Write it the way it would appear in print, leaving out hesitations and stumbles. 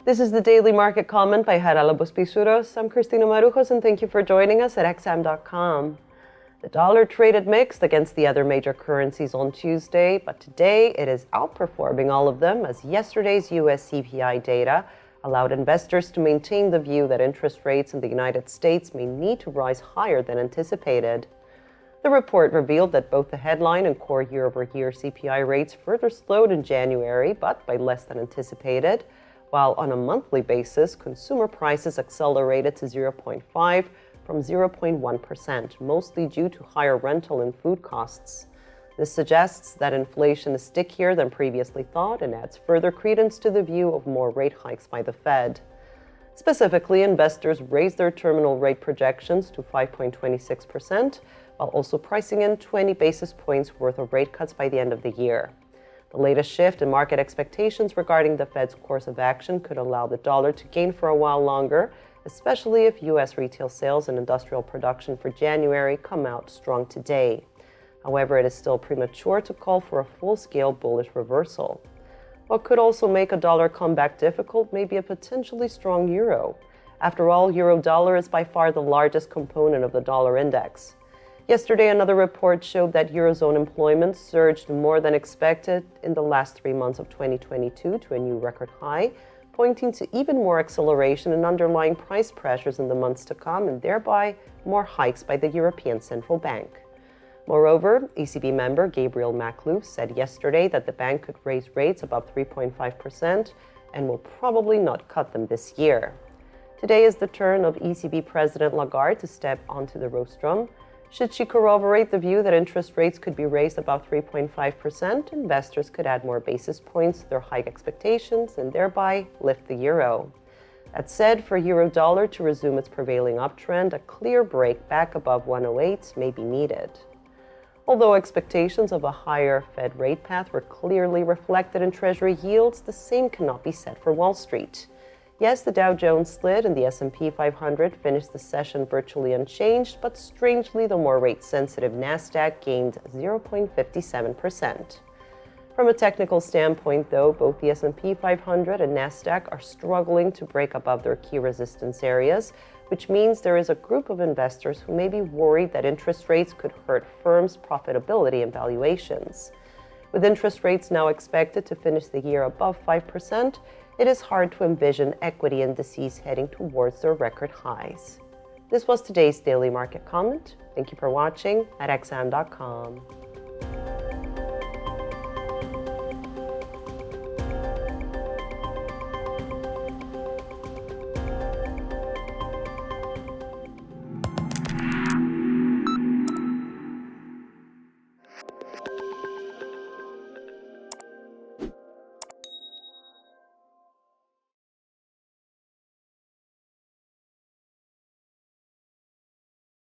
This is the Daily Market Comment by Harala Buspisuros. I'm Cristina Marujos, and thank you for joining us at xm.com. The dollar traded mixed against the other major currencies on Tuesday, but today it is outperforming all of them as yesterday's US CPI data allowed investors to maintain the view that interest rates in the United States may need to rise higher than anticipated. The report revealed that both the headline and core year-over-year CPI rates further slowed in January, but by less than anticipated, while on a monthly basis, consumer prices accelerated to 0.5% from 0.1%, mostly due to higher rental and food costs. This suggests that inflation is stickier than previously thought and adds further credence to the view of more rate hikes by the Fed. Specifically, investors raised their terminal rate projections to 5.26%, while also pricing in 20 basis points worth of rate cuts by the end of the year. The latest shift in market expectations regarding the Fed's course of action could allow the dollar to gain for a while longer, especially if U.S. retail sales and industrial production for January come out strong today. However, it is still premature to call for a full-scale bullish reversal. What could also make a dollar comeback difficult may be a potentially strong euro. After all, euro-dollar is by far the largest component of the dollar index. Yesterday, another report showed that Eurozone employment surged more than expected in the last 3 months of 2022 to a new record high, pointing to even more acceleration in underlying price pressures in the months to come and thereby more hikes by the European Central Bank. Moreover, ECB member Gabriel Maklouf said yesterday that the bank could raise rates above 3.5% and will probably not cut them this year. Today is the turn of ECB President Lagarde to step onto the rostrum. Should she corroborate the view that interest rates could be raised above 3.5%, investors could add more basis points to their hike expectations and thereby lift the euro. That said, for euro-dollar to resume its prevailing uptrend, a clear break back above 108 may be needed. Although expectations of a higher Fed rate path were clearly reflected in Treasury yields, the same cannot be said for Wall Street. Yes, the Dow Jones slid and the S&P 500 finished the session virtually unchanged, but strangely, the more rate-sensitive Nasdaq gained 0.57%. From a technical standpoint, though, both the S&P 500 and Nasdaq are struggling to break above their key resistance areas, which means there is a group of investors who may be worried that interest rates could hurt firms' profitability and valuations. With interest rates now expected to finish the year above 5%, it is hard to envision equity indices heading towards their record highs. This was today's Daily Market Comment. Thank you for watching at xm.com.